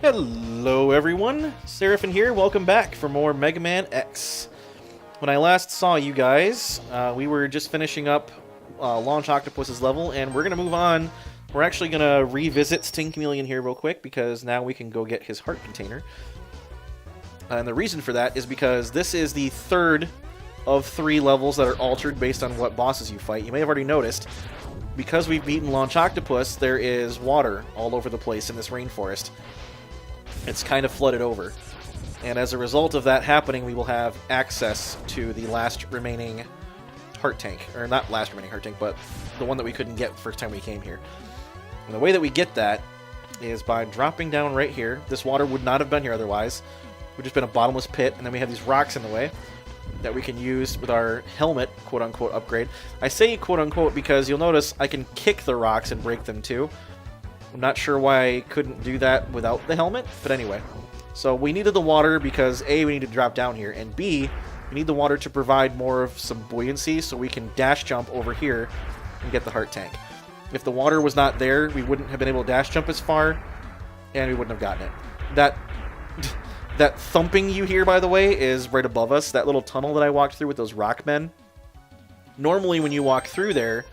Hello everyone, Seraphin here, welcome back for more Mega Man X. When I last saw you guys, we were just finishing up Launch Octopus's level, and we're going to move on. We're actually going to revisit Sting Chameleon here real quick, because now we can go get his heart container. And the reason for that is because this is the third of 3 levels that are altered based on what bosses you fight. You may have already noticed, because we've beaten Launch Octopus, there is water all over the place in this rainforest. It's kind of flooded over. And as a result of that happening, we will have access to the last remaining heart tank. Or not last remaining heart tank, but the one that we couldn't get the first time we came here. And the way that we get that is by dropping down right here. This water would not have been here otherwise. It would just been a bottomless pit, and then we have these rocks in the way that we can use with our helmet, quote-unquote, upgrade. I say quote-unquote because you'll notice I can kick the rocks and break them too. I'm not sure why I couldn't do that without the helmet, but anyway. So we needed the water because A, we need to drop down here, and B, we need the water to provide more of some buoyancy so we can dash jump over here and get the heart tank. If the water was not there, we wouldn't have been able to dash jump as far, and we wouldn't have gotten it. That thumping you hear, by the way, is right above us. That little tunnel that I walked through with those rock men. Normally when you walk through there,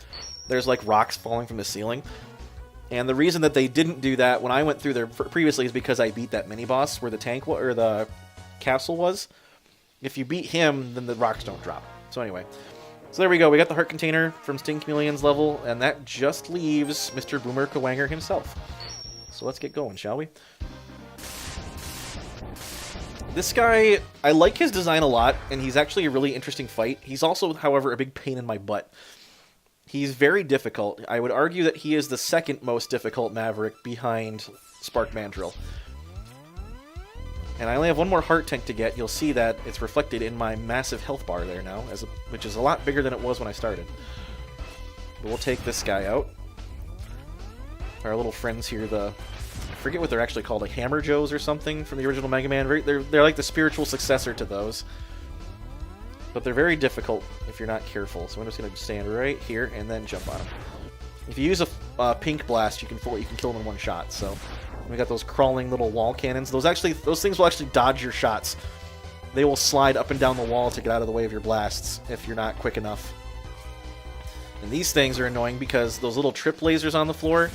there's like rocks falling from the ceiling. And the reason that they didn't do that when I went through there previously is because I beat that mini-boss where the tank or the capsule was. If you beat him, then the rocks don't drop. So anyway. So there we go. We got the heart container from Sting Chameleon's level, and that just leaves Mr. Boomer Kuwanger himself. So let's get going, shall we? This guy, I like his design a lot, and he's actually a really interesting fight. He's also, however, a big pain in my butt. He's very difficult. I would argue that he is the second most difficult Maverick behind Spark Mandrill. And I only have one more heart tank to get. You'll see that it's reflected in my massive health bar there now, which is a lot bigger than it was when I started. But we'll take this guy out. Our little friends here, I forget what they're actually called, like Hammer Joes or something from the original Mega Man. They're like the spiritual successor to those. But they're very difficult if you're not careful. So I'm just going to stand right here and then jump on them. If you use a pink blast, you can kill them in one shot. So we got those crawling little wall cannons. Those things will actually dodge your shots. They will slide up and down the wall to get out of the way of your blasts if you're not quick enough. And these things are annoying because those little trip lasers on the floor,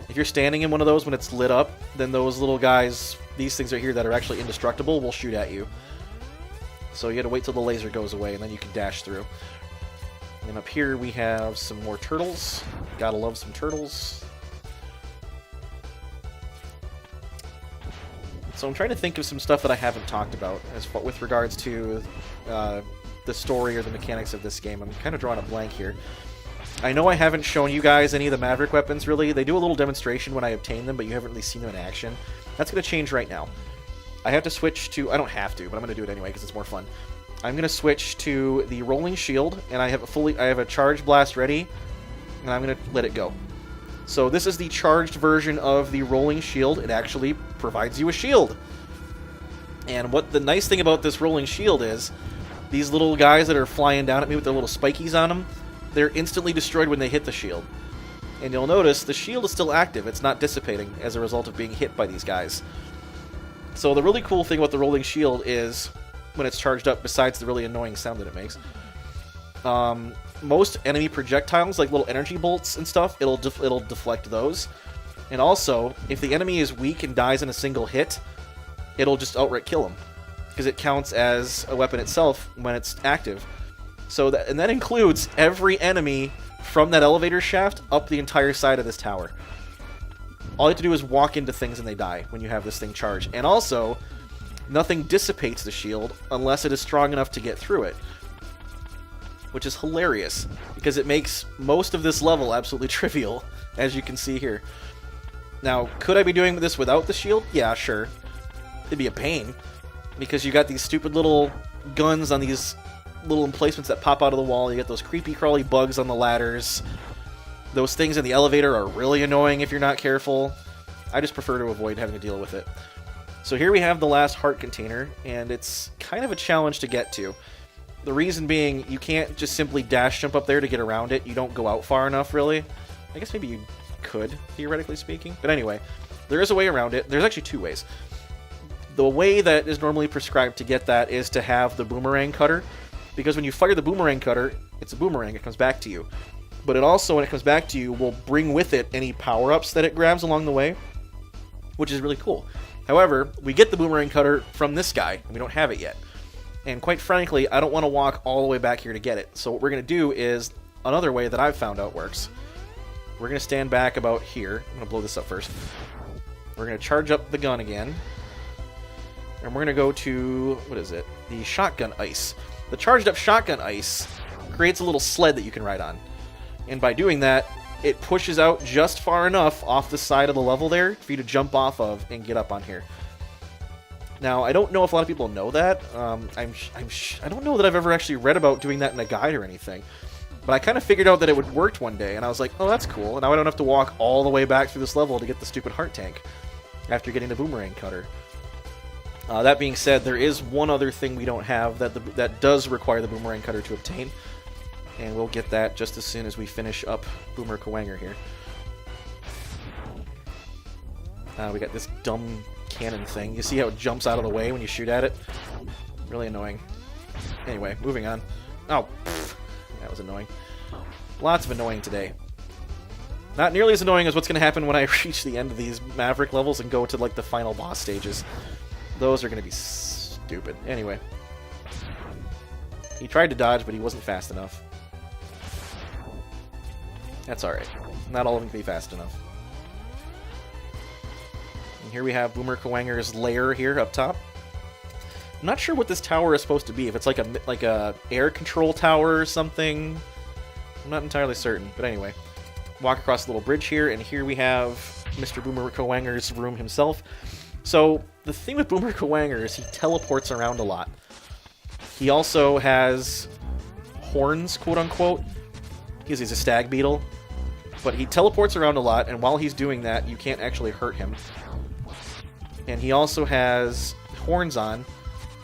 if you're standing in one of those when it's lit up, then those little guys, these things right here that are actually indestructible, will shoot at you. So you gotta wait till the laser goes away, and then you can dash through. And up here we have some more turtles. Gotta love some turtles. So I'm trying to think of some stuff that I haven't talked about with regards to the story or the mechanics of this game. I'm kind of drawing a blank here. I know I haven't shown you guys any of the Maverick weapons, really. They do a little demonstration when I obtain them, but you haven't really seen them in action. That's going to change right now. I have to switch to... I don't have to, but I'm going to do it anyway because it's more fun. I'm going to switch to the rolling shield, and I have a charged blast ready, and I'm going to let it go. So this is the charged version of the rolling shield. It actually provides you a shield. And what the nice thing about this rolling shield is, these little guys that are flying down at me with their little spikies on them, they're instantly destroyed when they hit the shield. And you'll notice the shield is still active. It's not dissipating as a result of being hit by these guys. So the really cool thing about the rolling shield is, when it's charged up, besides the really annoying sound that it makes, most enemy projectiles, like little energy bolts and stuff, it'll deflect those. And also, if the enemy is weak and dies in a single hit, it'll just outright kill him, because it counts as a weapon itself when it's active. So that includes every enemy from that elevator shaft up the entire side of this tower. All you have to do is walk into things and they die when you have this thing charged. And also, nothing dissipates the shield unless it is strong enough to get through it. Which is hilarious, because it makes most of this level absolutely trivial, as you can see here. Now, could I be doing this without the shield? Yeah, sure. It'd be a pain, because you got these stupid little guns on these little emplacements that pop out of the wall. You get those creepy crawly bugs on the ladders. Those things in the elevator are really annoying if you're not careful. I just prefer to avoid having to deal with it. So here we have the last heart container, and it's kind of a challenge to get to. The reason being, you can't just simply dash jump up there to get around it. You don't go out far enough, really. I guess maybe you could, theoretically speaking. But anyway, There is a way around it. There's actually two ways. The way that is normally prescribed to get that is to have the boomerang cutter, because when you fire the boomerang cutter, it's a boomerang. It comes back to you. But it also, when it comes back to you, will bring with it any power-ups that it grabs along the way, which is really cool. However, we get the boomerang cutter from this guy, and we don't have it yet. And quite frankly, I don't want to walk all the way back here to get it. So what we're going to do is another way that I've found out works. We're going to stand back about here. I'm going to blow this up first. We're going to charge up the gun again. And we're going to go to, what is it? The shotgun ice. The charged up shotgun ice creates a little sled that you can ride on. And by doing that, it pushes out just far enough off the side of the level there for you to jump off of and get up on here. Now, I don't know if a lot of people know that. I don't know that I've ever actually read about doing that in a guide or anything. But I kind of figured out that it would work one day, and I was like, oh, that's cool. And now I don't have to walk all the way back through this level to get the stupid heart tank after getting the boomerang cutter. That being said, there is one other thing we don't have that does require the boomerang cutter to obtain. And we'll get that just as soon as we finish up Boomer Kuwanger here. We got this dumb cannon thing. You see how it jumps out of the way when you shoot at it? Really annoying. Anyway, moving on. Oh, pfft, that was annoying. Lots of annoying today. Not nearly as annoying as what's going to happen when I reach the end of these Maverick levels and go to like the final boss stages. Those are going to be stupid. Anyway. He tried to dodge, but he wasn't fast enough. That's alright. Not all of them can be fast enough. And here we have Boomer Kuwanger's lair here up top. I'm not sure what this tower is supposed to be. If it's like a air control tower or something. I'm not entirely certain. But anyway. Walk across the little bridge here, and here we have Mr. Boomer Kuwanger's room himself. So, the thing with Boomer Kuwanger is he teleports around a lot. He also has horns, quote-unquote. He's a stag beetle. But he teleports around a lot, and while he's doing that, you can't actually hurt him. And he also has horns on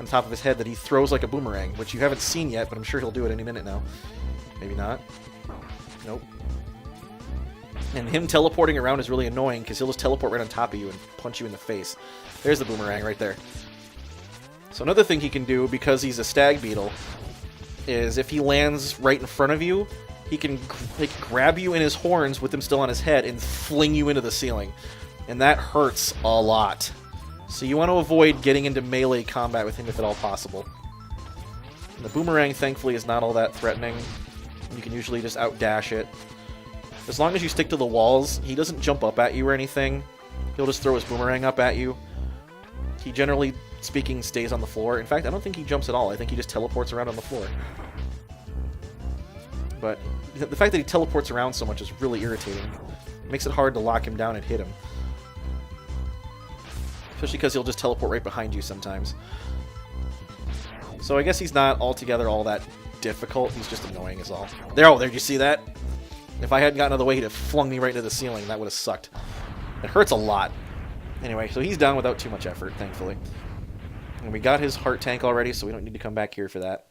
top of his head that he throws like a boomerang, which you haven't seen yet, but I'm sure he'll do it any minute now. Maybe not. Nope. And him teleporting around is really annoying, because he'll just teleport right on top of you and punch you in the face. There's the boomerang right there. So another thing he can do, because he's a stag beetle, is if he lands right in front of you, he can grab you in his horns with them still on his head and fling you into the ceiling. And that hurts a lot. So you want to avoid getting into melee combat with him if at all possible. And the boomerang, thankfully, is not all that threatening. You can usually just outdash it. As long as you stick to the walls, he doesn't jump up at you or anything. He'll just throw his boomerang up at you. He generally speaking stays on the floor. In fact, I don't think he jumps at all. I think he just teleports around on the floor. But the fact that he teleports around so much is really irritating. It makes it hard to lock him down and hit him. Especially because he'll just teleport right behind you sometimes. So I guess he's not altogether all that difficult. He's just annoying is all. There, did you see that? If I hadn't gotten out of the way, he'd have flung me right into the ceiling. That would have sucked. It hurts a lot. Anyway, so he's down without too much effort, thankfully. And we got his heart tank already, so we don't need to come back here for that.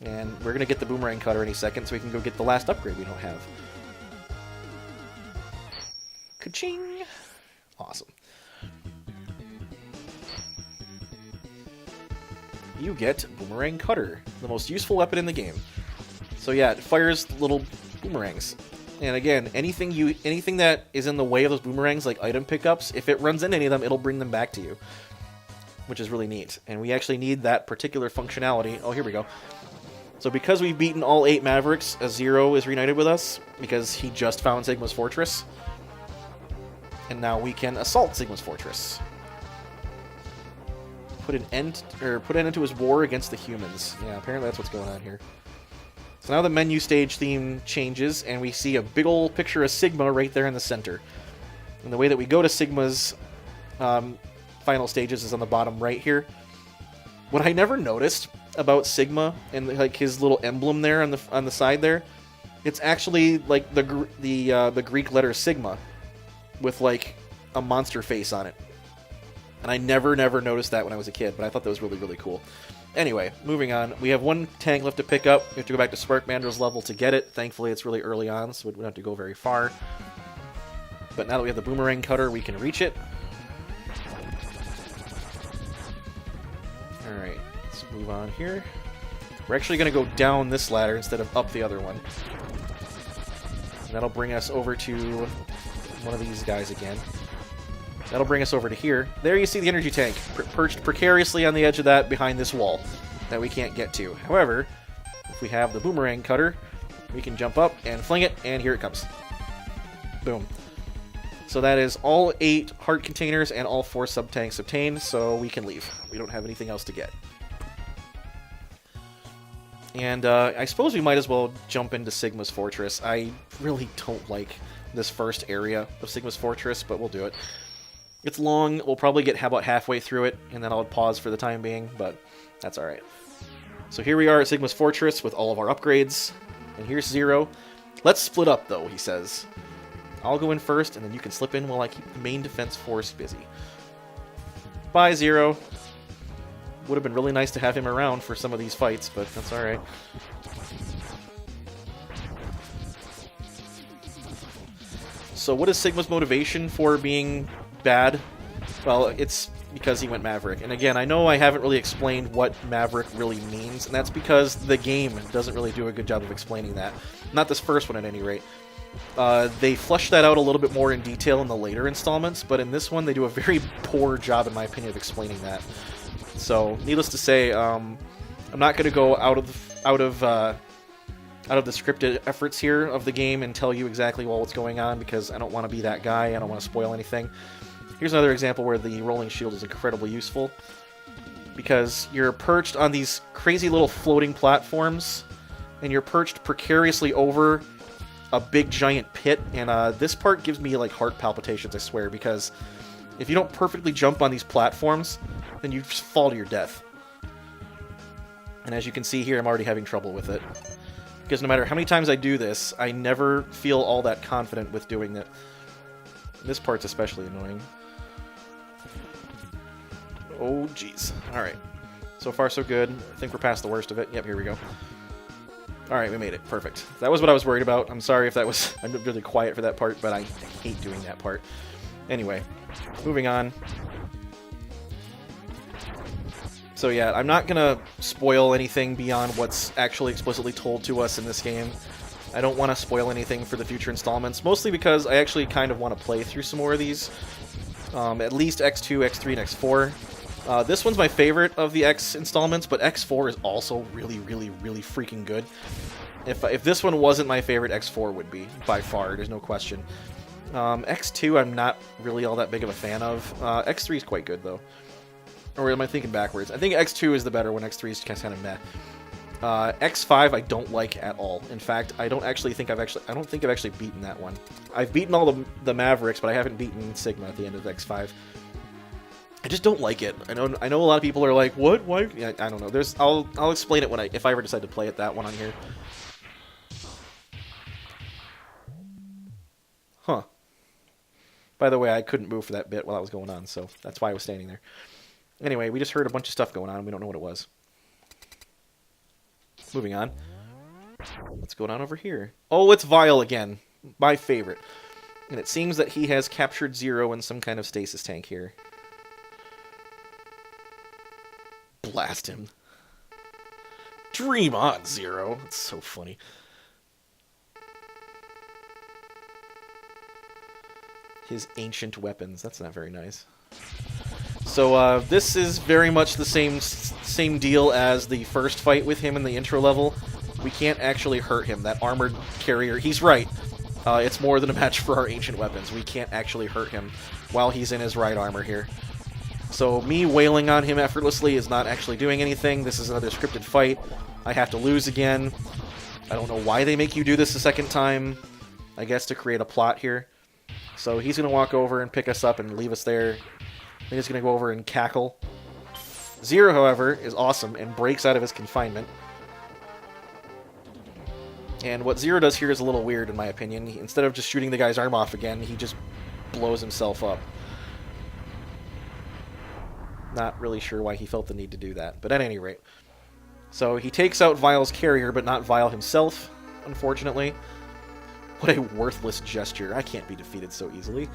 And we're going to get the boomerang cutter any second, so we can go get the last upgrade we don't have. Ka-ching! Awesome. You get Boomerang Cutter, the most useful weapon in the game. So yeah, it fires little boomerangs. And again, anything that is in the way of those boomerangs, like item pickups, if it runs into any of them, it'll bring them back to you. Which is really neat. And we actually need that particular functionality. Oh, here we go. So because we've beaten all 8 Mavericks, a Zero is reunited with us, because he just found Sigma's Fortress. And now we can assault Sigma's Fortress. Put an end to his war against the humans. Yeah, apparently that's what's going on here. So now the menu stage theme changes, and we see a big old picture of Sigma right there in the center. And the way that we go to Sigma's final stages is on the bottom right here. What I never noticed about Sigma and like his little emblem there on the side there, it's actually like the Greek letter Sigma with like a monster face on it. And I never noticed that when I was a kid, but I thought that was really, really cool. Anyway, moving on. We have one tank left to pick up. We have to go back to Spark Mandrill's level to get it. Thankfully, it's really early on, so we don't have to go very far. But now that we have the boomerang cutter, we can reach it. Alright, let's move on here. We're actually going to go down this ladder instead of up the other one. And that'll bring us over to one of these guys again. That'll bring us over to here. There you see the energy tank, perched precariously on the edge of that behind this wall that we can't get to. However, if we have the boomerang cutter, we can jump up and fling it, and here it comes. Boom. So that is all 8 heart containers and all 4 sub-tanks obtained, so we can leave. We don't have anything else to get. And I suppose we might as well jump into Sigma's Fortress. I really don't like this first area of Sigma's Fortress, but we'll do it. It's long. We'll probably get about halfway through it, and then I'll pause for the time being, but that's alright. So here we are at Sigma's Fortress with all of our upgrades, and here's Zero. Let's split up, though, he says. I'll go in first, and then you can slip in while I keep the main defense force busy. Bye, Zero. Would have been really nice to have him around for some of these fights, but that's alright. So what is Sigma's motivation for being bad? Well, it's because he went Maverick. And again, I know I haven't really explained what Maverick really means, and that's because the game doesn't really do a good job of explaining that. Not this first one, at any rate. They flesh that out a little bit more in detail in the later installments, but in this one they do a very poor job, in my opinion, of explaining that. So, needless to say, I'm not going to go out of the scripted efforts here of the game and tell you exactly what's going on, because I don't want to be that guy. I don't want to spoil anything. Here's another example where the rolling shield is incredibly useful, because you're perched on these crazy little floating platforms, and you're perched precariously over a big giant pit, and this part gives me like heart palpitations, I swear, because if you don't perfectly jump on these platforms, then you just fall to your death. And as you can see here, I'm already having trouble with it, because no matter how many times I do this, I never feel all that confident with doing it. This part's especially annoying. Oh jeez. Alright. So far so good. I think we're past the worst of it. Yep, here we go. Alright, we made it. Perfect. That was what I was worried about. I'm sorry if that was... I'm really quiet for that part, but I hate doing that part. Anyway, moving on. So yeah, I'm not gonna spoil anything beyond what's actually explicitly told to us in this game. I don't want to spoil anything for the future installments, mostly because I actually kind of want to play through some more of these. At least X2, X3, and X4. This one's my favorite of the X installments, but X4 is also really, really, really freaking good. If this one wasn't my favorite, X4 would be, by far, there's no question. X2 I'm not really all that big of a fan of. X3 is quite good, though. Or am I thinking backwards? I think X2 is the better one, X3 is kind of meh. X5 I don't like at all. In fact, I don't think I've actually beaten that one. I've beaten all the Mavericks, but I haven't beaten Sigma at the end of X5. I just don't like it. I know a lot of people are like, "What? Why?" Yeah, I don't know. I'll explain it if I ever decide to play it, that one on here. Huh. By the way, I couldn't move for that bit while that was going on, so that's why I was standing there. Anyway, we just heard a bunch of stuff going on, and we don't know what it was. Moving on. What's going on over here? Oh, it's Vile again. My favorite. And it seems that he has captured Zero in some kind of stasis tank here. Blast him. Dream on, Zero. It's so funny. His ancient weapons. That's not very nice. So, this is very much the same deal as the first fight with him in the intro level. We can't actually hurt him. That armored carrier, he's right. It's more than a match for our ancient weapons. We can't actually hurt him while he's in his right armor here. So me wailing on him effortlessly is not actually doing anything. This is another scripted fight. I have to lose again. I don't know why they make you do this a second time. I guess to create a plot here. So he's going to walk over and pick us up and leave us there. Then he's going to go over and cackle. Zero, however, is awesome and breaks out of his confinement. And what Zero does here is a little weird, in my opinion. Instead of just shooting the guy's arm off again, he just blows himself up. Not really sure why he felt the need to do that, but at any rate. So he takes out Vile's carrier, but not Vile himself, unfortunately. What a worthless gesture. I can't be defeated so easily.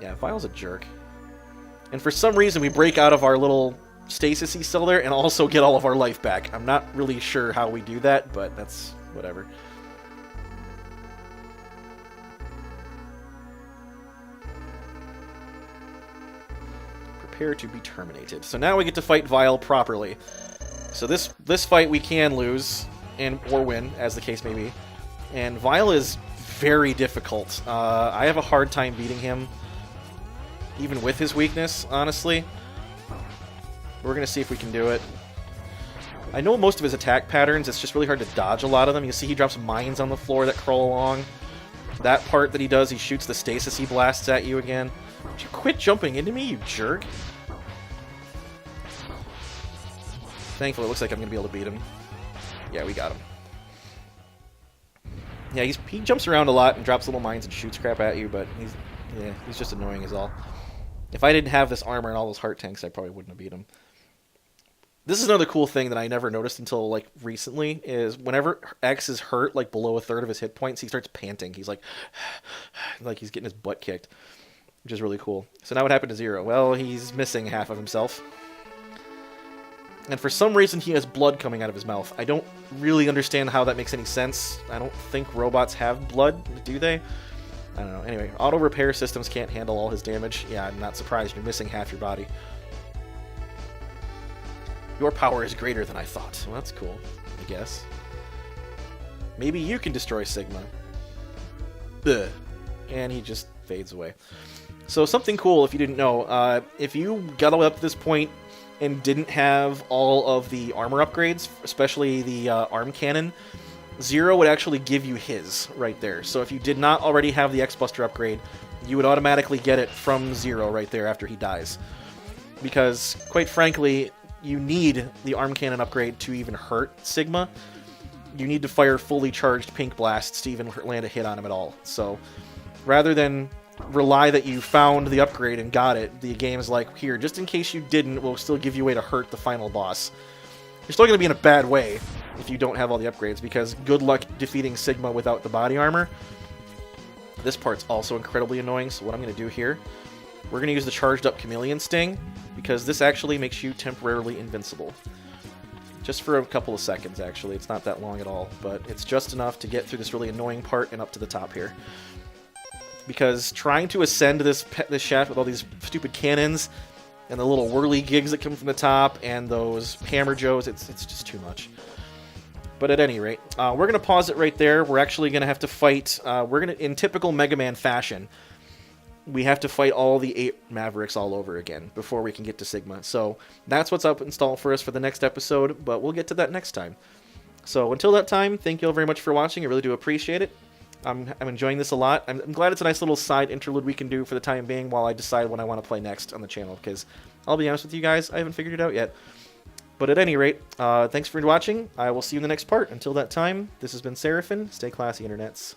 Yeah, Vile's a jerk. And for some reason, we break out of our little stasis-y cell there and also get all of our life back. I'm not really sure how we do that, but that's whatever. Prepare to be terminated. So now we get to fight Vile properly. So this fight we can lose or win, as the case may be. And Vile is very difficult. I have a hard time beating him, even with his weakness, honestly. We're going to see if we can do it. I know most of his attack patterns. It's just really hard to dodge a lot of them. You see he drops mines on the floor that crawl along. That part that he does, he shoots the stasis he blasts at you again. Would you quit jumping into me, you jerk? Thankfully, it looks like I'm going to be able to beat him. Yeah, we got him. Yeah, he jumps around a lot and drops little mines and shoots crap at you, but he's just annoying is all. If I didn't have this armor and all those heart tanks, I probably wouldn't have beat him. This is another cool thing that I never noticed until, like, recently, is whenever X is hurt, like, below a third of his hit points, he starts panting. He's like he's getting his butt kicked, which is really cool. So now what happened to Zero? Well, he's missing half of himself. And for some reason, he has blood coming out of his mouth. I don't really understand how that makes any sense. I don't think robots have blood, do they? I don't know. Anyway, auto repair systems can't handle all his damage. Yeah, I'm not surprised. You're missing half your body. Your power is greater than I thought. Well, that's cool, I guess. Maybe you can destroy Sigma. Ugh. And he just fades away. So something cool, if you didn't know, if you got all the way up to this point and didn't have all of the armor upgrades, especially the arm cannon, Zero would actually give you his right there. So if you did not already have the X-Buster upgrade, you would automatically get it from Zero right there after he dies. Because, quite frankly, you need the arm cannon upgrade to even hurt Sigma. You need to fire fully charged pink blasts to even land a hit on him at all. So rather than rely that you found the upgrade and got it, the game's like, here, just in case you didn't, we'll still give you a way to hurt the final boss. You're still going to be in a bad way if you don't have all the upgrades, because good luck defeating Sigma without the body armor. This part's also incredibly annoying, so what I'm going to do here, we're going to use the charged up Chameleon Sting, because this actually makes you temporarily invincible. Just for a couple of seconds, actually. It's not that long at all, but it's just enough to get through this really annoying part and up to the top here. Because trying to ascend this shaft with all these stupid cannons and the little whirly gigs that come from the top and those hammer joes, it's just too much. But at any rate, we're going to pause it right there. We're actually going to have to fight, in typical Mega Man fashion, we have to fight all the 8 Mavericks all over again before we can get to Sigma. So that's what's up installed for us for the next episode, but we'll get to that next time. So until that time, thank you all very much for watching. I really do appreciate it. I'm enjoying this a lot. I'm glad it's a nice little side interlude we can do for the time being while I decide what I want to play next on the channel, because I'll be honest with you guys, I haven't figured it out yet. But at any rate, thanks for watching. I will see you in the next part. Until that time, this has been Seraphin. Stay classy, internets.